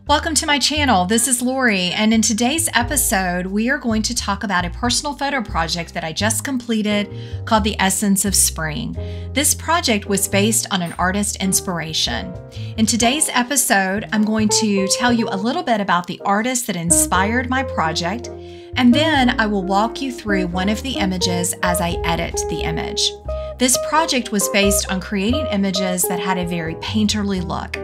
Welcome to my channel. This is Lori, and in today's episode, we are going to talk about a personal photo project that I just completed called The Essence of Spring. This project was based on an artist inspiration. In today's episode, I'm going to tell you a little bit about the artist that inspired my project, and then I will walk you through one of the images as I edit the image. This project was based on creating images that had a very painterly look.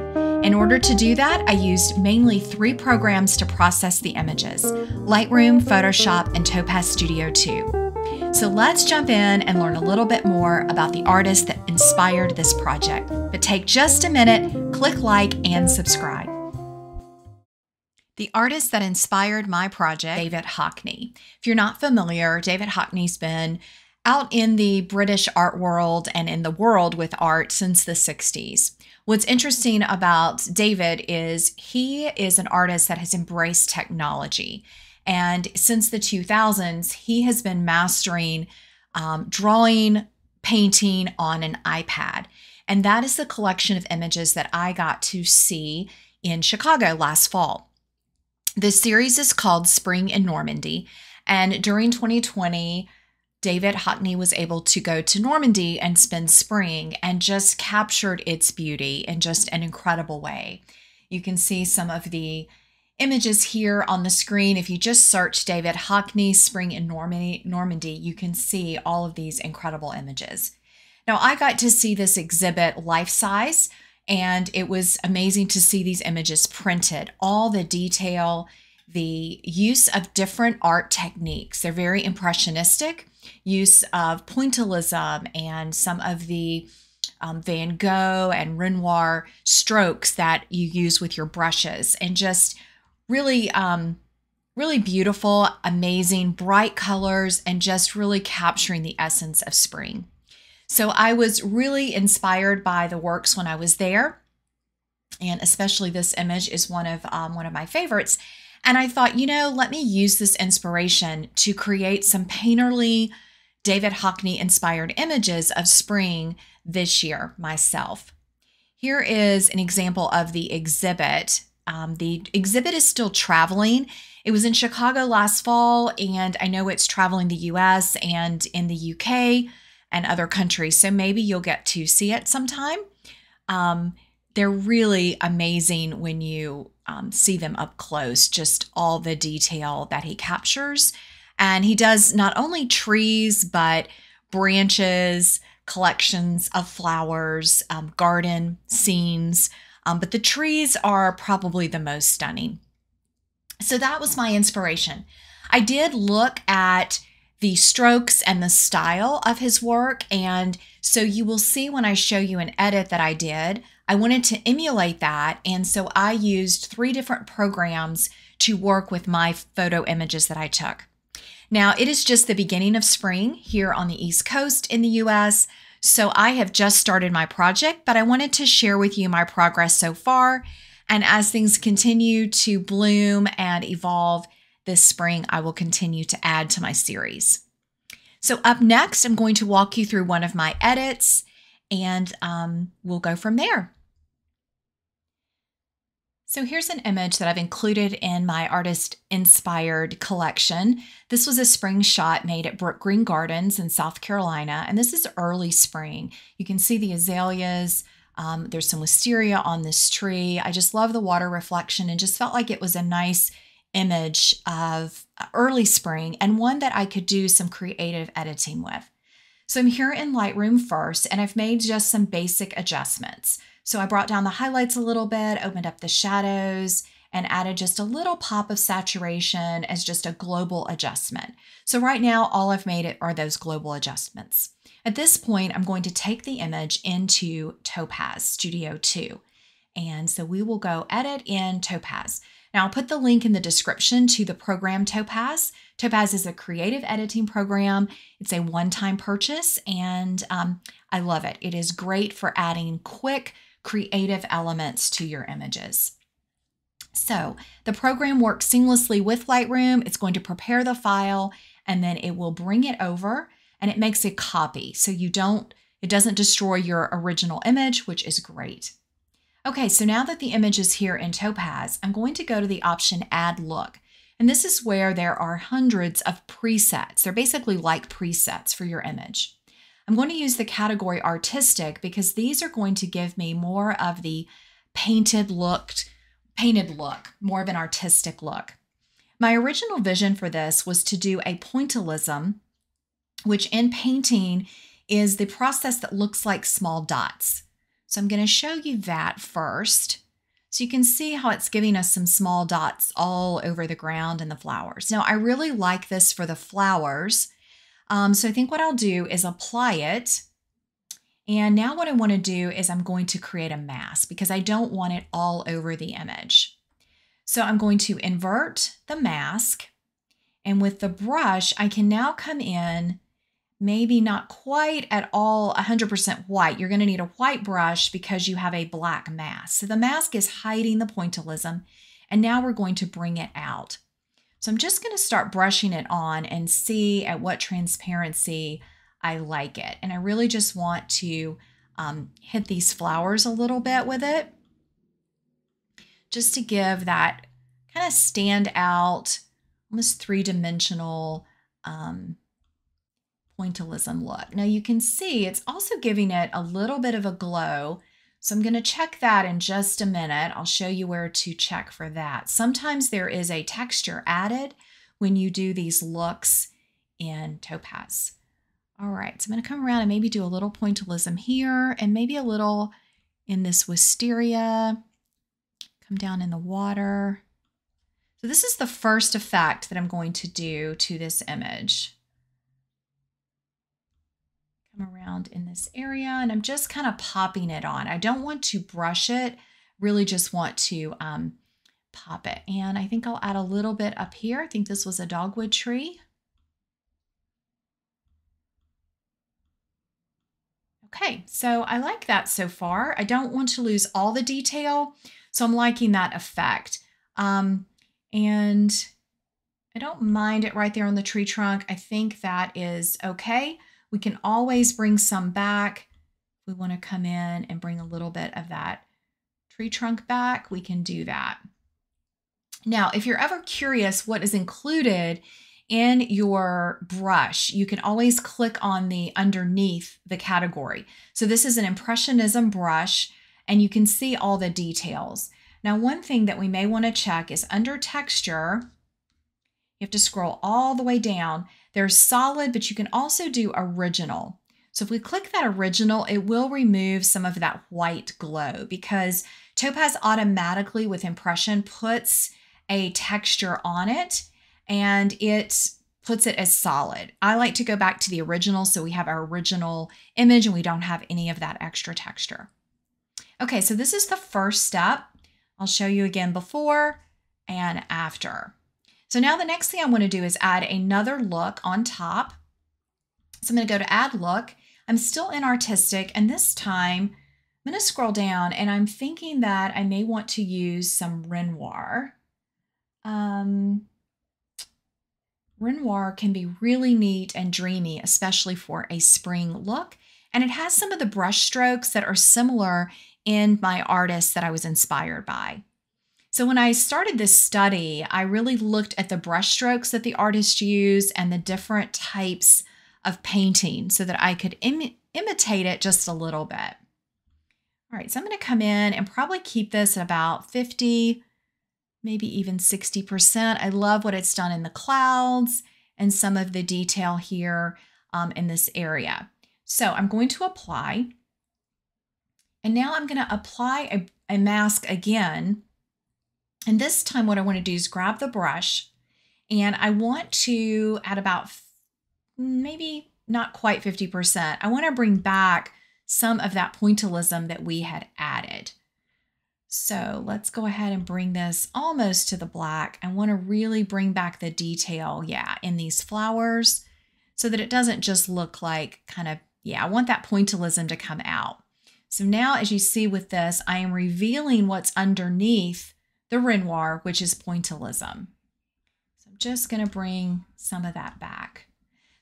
In order to do that, I used mainly 3 programs to process the images: Lightroom, Photoshop, and Topaz Studio 2. So let's jump in and learn a little bit more about the artist that inspired this project. But take just a minute, click like, and subscribe. The artist that inspired my project, David Hockney. If you're not familiar, David Hockney's been out in the British art world and in the world with art since the 60s. What's interesting about David is he is an artist that has embraced technology. And since the 2000s, he has been mastering drawing, painting on an iPad. And that is the collection of images that I got to see in Chicago last fall. This series is called Spring in Normandy. And during 2020, David Hockney was able to go to Normandy and spend spring and just captured its beauty in just an incredible way. You can see some of the images here on the screen. If you just search David Hockney Spring in Normandy, you can see all of these incredible images. Now, I got to see this exhibit life-size, and it was amazing to see these images printed, all the detail, the use of different art techniques. They're very impressionistic, use of pointillism and some of the Van Gogh and Renoir strokes that you use with your brushes, and just really, really beautiful, amazing, bright colors, and just really capturing the essence of spring. So I was really inspired by the works when I was there, and especially this image is one of my favorites. And I thought, let me use this inspiration to create some painterly David Hockney inspired images of spring this year myself. Here is an example of the exhibit. The exhibit is still traveling. It was in Chicago last fall, and I know it's traveling the US and in the UK and other countries, so maybe you'll get to see it sometime. They're really amazing when you see them up close, just all the detail that he captures. And he does not only trees, but branches, collections of flowers, garden scenes, but the trees are probably the most stunning. So that was my inspiration. I did look at the strokes and the style of his work, and so you will see when I show you an edit that I did, I wanted to emulate that, and so I used 3 different programs to work with my photo images that I took. Now, it is just the beginning of spring here on the East Coast in the US, so I have just started my project, but I wanted to share with you my progress so far, and as things continue to bloom and evolve this spring, I will continue to add to my series. So up next, I'm going to walk you through one of my edits, and we'll go from there. So here's an image that I've included in my artist-inspired collection. This was a spring shot made at Brook Green Gardens in South Carolina, and this is early spring. You can see the azaleas. There's some wisteria on this tree. I just love the water reflection and just felt like it was a nice image of early spring and one that I could do some creative editing with. So I'm here in Lightroom first, and I've made just some basic adjustments. So I brought down the highlights a little bit, opened up the shadows, and added just a little pop of saturation as just a global adjustment. So right now, all I've made are those global adjustments. At this point, I'm going to take the image into Topaz Studio 2. And so we will go edit in Topaz. Now I'll put the link in the description to the program Topaz. Topaz is a creative editing program. It's a one-time purchase, and I love it. It is great for adding quick, creative elements to your images. So the program works seamlessly with Lightroom. It's going to prepare the file, and then it will bring it over, and it makes a copy. So it doesn't destroy your original image, which is great. Okay, so now that the image is here in Topaz, I'm going to go to the option Add Look. And this is where there are hundreds of presets. They're basically like presets for your image. I'm going to use the category Artistic because these are going to give me more of the painted look, more of an artistic look. My original vision for this was to do a pointillism, which in painting is the process that looks like small dots. So I'm going to show you that first. So you can see how it's giving us some small dots all over the ground and the flowers. Now, I really like this for the flowers. So I think what I'll do is apply it. And now what I want to do is I'm going to create a mask because I don't want it all over the image. So I'm going to invert the mask. And with the brush, I can now come in, maybe not quite at all 100% white. You're going to need a white brush because you have a black mask. So the mask is hiding the pointillism, and now we're going to bring it out. So I'm just going to start brushing it on and see at what transparency I like it. And I really just want to hit these flowers a little bit with it, just to give that kind of stand out, almost three-dimensional pointillism look. Now you can see it's also giving it a little bit of a glow. So I'm going to check that in just a minute. I'll show you where to check for that. Sometimes there is a texture added when you do these looks in Topaz. All right, so I'm going to come around and maybe do a little pointillism here and maybe a little in this wisteria. Come down in the water. So this is the first effect that I'm going to do to this image. Come around in this area and I'm just kind of popping it on. I don't want to brush it, really just want to pop it. And I think I'll add a little bit up here. I think this was a dogwood tree. Okay, so I like that so far. I don't want to lose all the detail, so I'm liking that effect. And I don't mind it right there on the tree trunk. I think that is okay. We can always bring some back. If we want to come in and bring a little bit of that tree trunk back, we can do that. Now, if you're ever curious what is included in your brush, you can always click on the underneath the category. So this is an Impressionism brush, and you can see all the details. Now, one thing that we may want to check is under texture, you have to scroll all the way down. There's solid, but you can also do original. So if we click that original, it will remove some of that white glow because Topaz automatically with impression puts a texture on it and it puts it as solid. I like to go back to the original so we have our original image and we don't have any of that extra texture. Okay, so this is the first step. I'll show you again before and after. So now the next thing I want to do is add another look on top. So I'm going to go to Add Look. I'm still in Artistic, and this time I'm going to scroll down, and I'm thinking that I may want to use some Renoir. Renoir can be really neat and dreamy, especially for a spring look, and it has some of the brush strokes that are similar in my artists that I was inspired by. So when I started this study, I really looked at the brush strokes that the artists use and the different types of painting so that I could imitate it just a little bit. All right, so I'm going to come in and probably keep this at about 50, maybe even 60%. I love what it's done in the clouds and some of the detail here in this area. So I'm going to apply. And now I'm going to apply a mask again. And this time what I want to do is grab the brush and I want to add about maybe not quite 50%. I want to bring back some of that pointillism that we had added. So let's go ahead and bring this almost to the black. I want to really bring back the detail, in these flowers so that it doesn't just look like I want that pointillism to come out. So now as you see with this, I am revealing what's underneath the Renoir, which is pointillism. So I'm just going to bring some of that back.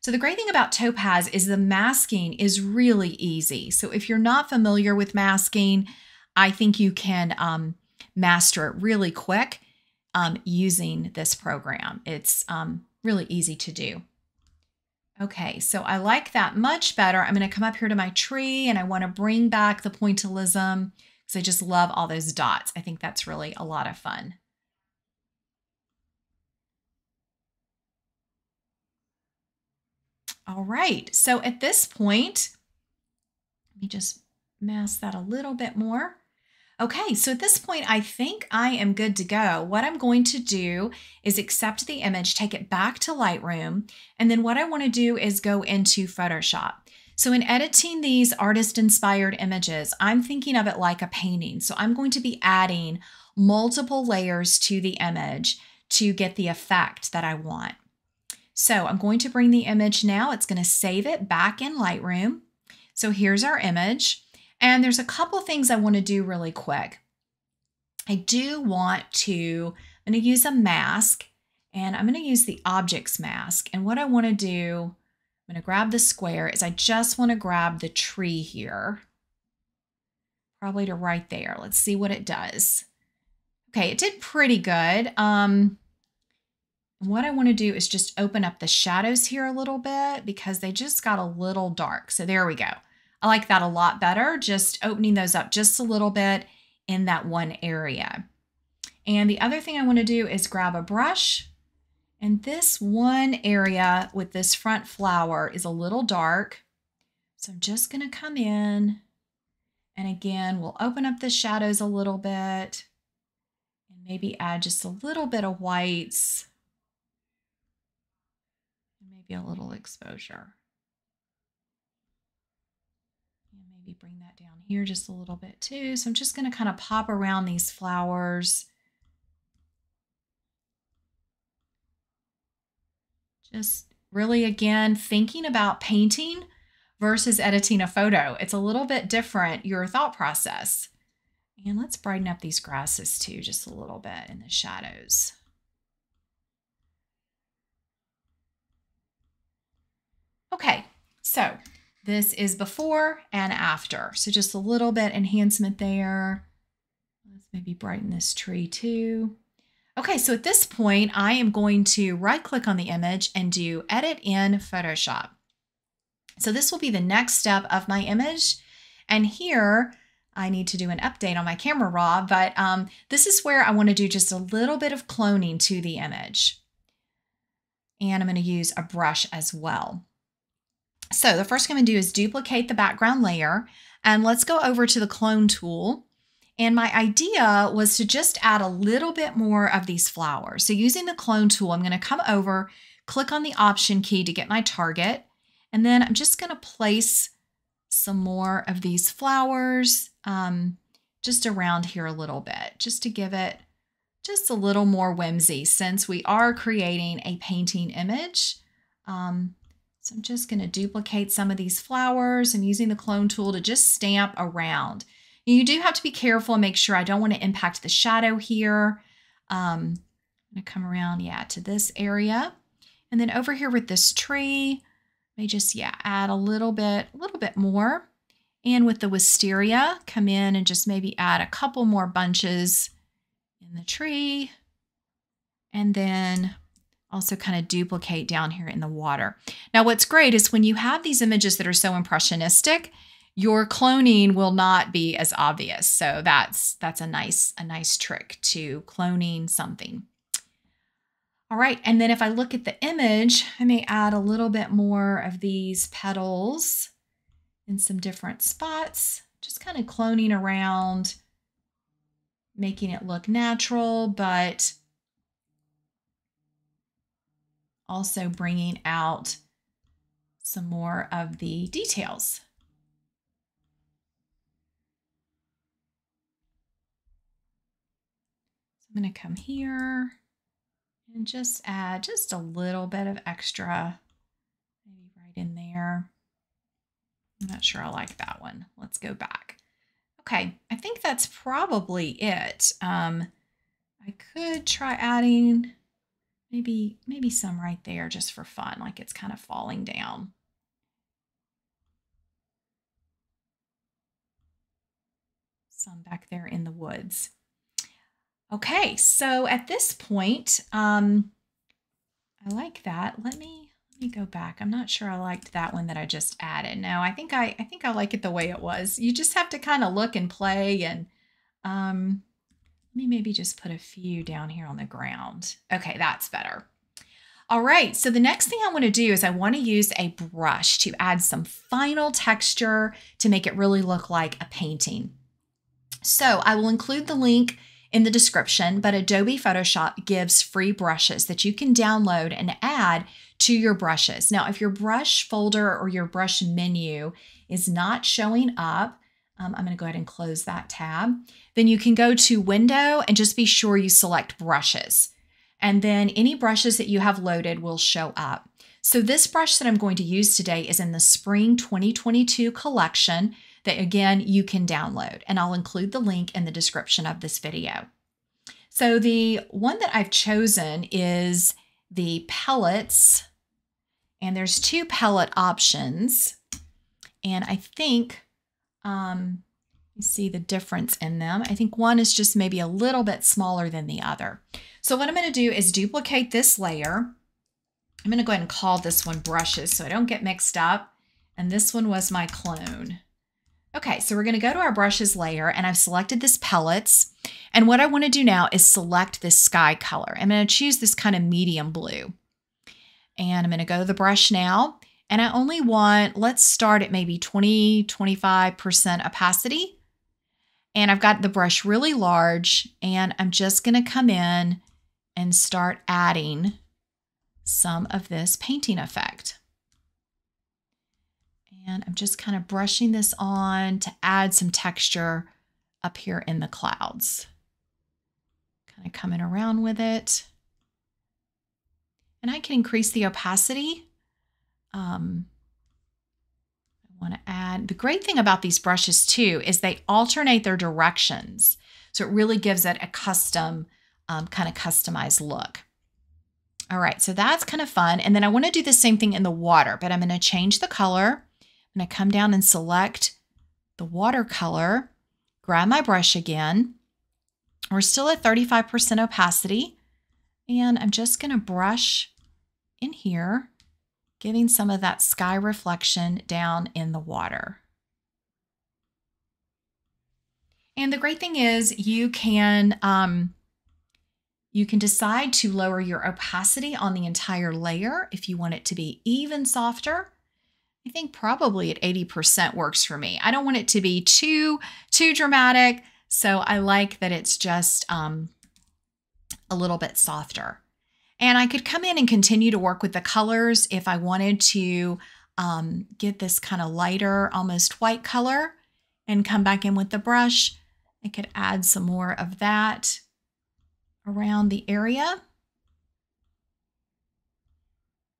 So the great thing about Topaz is the masking is really easy. So if you're not familiar with masking, I think you can master it really quick using this program. It's really easy to do. Okay, so I like that much better. I'm going to come up here to my tree and I want to bring back the pointillism because I just love all those dots. I think that's really a lot of fun. All right, so at this point, let me just mask that a little bit more. Okay, so at this point, I think I am good to go. What I'm going to do is accept the image, take it back to Lightroom, and then what I want to do is go into Photoshop. So in editing these artist-inspired images, I'm thinking of it like a painting. So I'm going to be adding multiple layers to the image to get the effect that I want. So I'm going to bring the image now. It's going to save it back in Lightroom. So here's our image. And there's a couple things I want to do really quick. I do want to, I'm going to use a mask, and I'm going to use the objects mask. And what I want to do, I'm going to grab the square, is I just want to grab the tree here, probably to right there. Let's see what it does. Okay, it did pretty good. What I want to do is just open up the shadows here a little bit because they just got a little dark. So there we go. I like that a lot better, just opening those up just a little bit in that one area. And the other thing I want to do is grab a brush. And this one area with this front flower is a little dark. So I'm just going to come in. And again, we'll open up the shadows a little bit. And maybe add just a little bit of whites. And maybe a little exposure. Maybe bring that down here just a little bit too. So I'm just going to kind of pop around these flowers. Just really, again, thinking about painting versus editing a photo. It's a little bit different, your thought process. And let's brighten up these grasses too, just a little bit in the shadows. Okay, so this is before and after. So just a little bit enhancement there. Let's maybe brighten this tree too. Okay, so at this point, I am going to right-click on the image and do Edit in Photoshop. So this will be the next step of my image. And here, I need to do an update on my camera raw, but this is where I want to do just a little bit of cloning to the image. And I'm going to use a brush as well. So the first thing I'm going to do is duplicate the background layer, and let's go over to the clone tool. And my idea was to just add a little bit more of these flowers. So using the clone tool, I'm going to come over, click on the option key to get my target, and then I'm just going to place some more of these flowers just around here a little bit, just to give it just a little more whimsy since we are creating a painting image. So I'm just going to duplicate some of these flowers and using the clone tool to just stamp around. You do have to be careful and make sure I don't want to impact the shadow here. I'm going to come around, to this area. And then over here with this tree, I may just, add a little bit more. And with the wisteria, come in and just maybe add a couple more bunches in the tree. And then also kind of duplicate down here in the water. Now, what's great is when you have these images that are so impressionistic, your cloning will not be as obvious. So that's a nice trick to cloning something. All right, and then if I look at the image, I may add a little bit more of these petals in some different spots, just kind of cloning around, making it look natural, but also bringing out some more of the details. So I'm going to come here and just add just a little bit of extra, maybe right in there. I'm not sure I like that one. Let's go back. Okay, I think that's probably it. I could try adding maybe some right there just for fun, like it's kind of falling down. some back there in the woods. Okay, so at this point, I like that. Let me go back. I'm not sure I liked that one that I just added. No, I think I like it the way it was. You just have to kind of look and play, and let me maybe just put a few down here on the ground. Okay, that's better. All right, so the next thing I want to do is I want to use a brush to add some final texture to make it really look like a painting. So I will include the link in the description, but Adobe Photoshop gives free brushes that you can download and add to your brushes. Now, if your brush folder or your brush menu is not showing up, I'm going to go ahead and close that tab. Then you can go to Window and just be sure you select Brushes. And then any brushes that you have loaded will show up. So this brush that I'm going to use today is in the Spring 2022 collection that, again, you can download. And I'll include the link in the description of this video. So the one that I've chosen is the pellets. And there's two pellet options. And I think you see the difference in them. I think one is just maybe a little bit smaller than the other. So what I'm going to do is duplicate this layer. I'm going to go ahead and call this one brushes so I don't get mixed up. And this one was my clone. Okay, so we're going to go to our brushes layer, and I've selected this pellets. And what I want to do now is select this sky color. I'm going to choose this kind of medium blue. And I'm going to go to the brush now. And I only want, let's start at maybe 20-25% opacity. And I've got the brush really large, and I'm just going to come in and start adding some of this painting effect. And I'm just kind of brushing this on to add some texture up here in the clouds. Kind of coming around with it. And I can increase the opacity. I want to add, the great thing about these brushes too is they alternate their directions. So it really gives it a custom, kind of customized look. All right, so that's kind of fun. And then I want to do the same thing in the water, but I'm going to change the color. I'm going to come down and select the watercolor, grab my brush again. We're still at 35% opacity. And I'm just going to brush in here, giving some of that sky reflection down in the water. And the great thing is you can decide to lower your opacity on the entire layer if you want it to be even softer. I think probably at 80% works for me. I don't want it to be too dramatic, so I like that it's just a little bit softer. And I could come in and continue to work with the colors if I wanted to get this kind of lighter, almost white color, and come back in with the brush. I could add some more of that around the area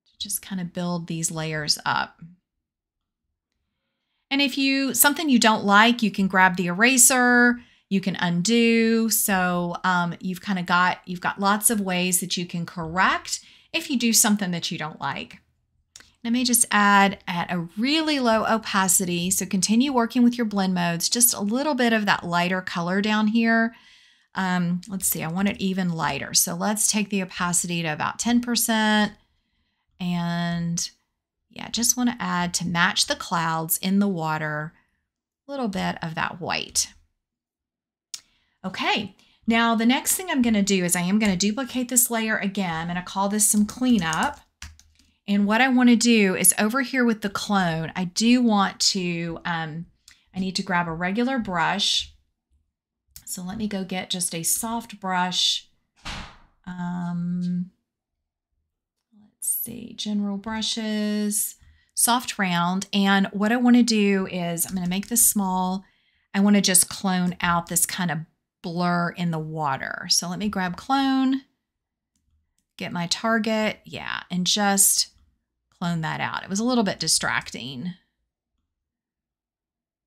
to just kind of build these layers up. And if something you don't like, you can grab the eraser, you can undo. So you've got lots of ways that you can correct if you do something that you don't like. And I may just add at a really low opacity. So continue working with your blend modes, just a little bit of that lighter color down here. Let's see, I want it even lighter. So let's take the opacity to about 10%. And yeah, just want to add to match the clouds in the water, a little bit of that white. Okay, now the next thing I'm going to do is I am going to duplicate this layer again. I'm going to call this some cleanup. And what I want to do is over here with the clone, I do want to, I need to grab a regular brush. So let me go get just a soft brush. Let's see, general brushes, soft round. And what I want to do is I'm going to make this small. I want to just clone out this kind of blur in the water. So let me grab clone, get my target. Yeah, and just clone that out. It was a little bit distracting.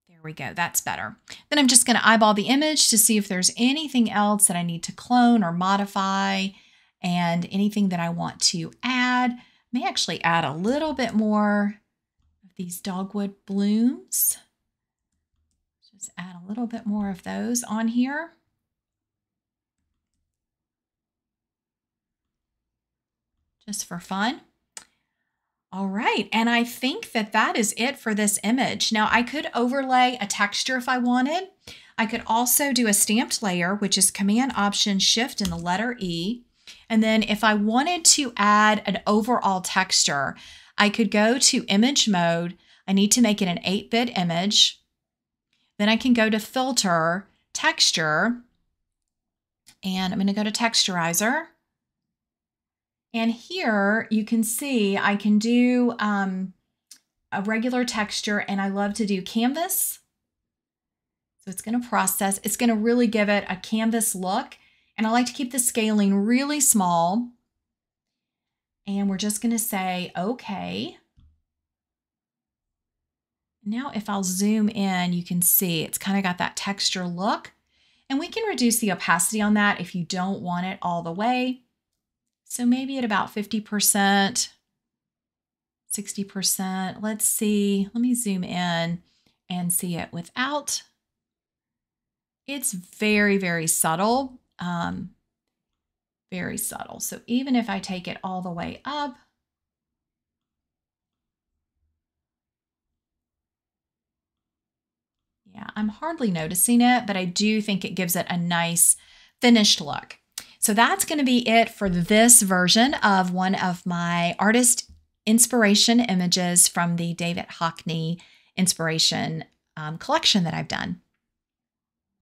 There we go. That's better. Then I'm just going to eyeball the image to see if there's anything else that I need to clone or modify, and anything that I want to add. I may actually add a little bit more of these dogwood blooms. Let's add a little bit more of those on here. Just for fun. All right, and I think that that is it for this image. Now I could overlay a texture if I wanted. I could also do a stamped layer, which is Command-Option-Shift and the letter E. And then if I wanted to add an overall texture, I could go to Image Mode. I need to make it an 8-bit image. Then I can go to Filter, Texture, and I'm going to go to Texturizer. And here you can see I can do a regular texture, and I love to do canvas. So it's going to process. It's going to really give it a canvas look. And I like to keep the scaling really small. And we're just going to say, okay. Now if I'll zoom in, you can see it's kind of got that texture look. And we can reduce the opacity on that if you don't want it all the way. So maybe at about 50%, 60%. Let's see. Let me zoom in and see it without. It's very, very subtle. Very subtle. So even if I take it all the way up, yeah, I'm hardly noticing it, but I do think it gives it a nice finished look. So that's going to be it for this version of one of my artist inspiration images from the David Hockney inspiration collection that I've done.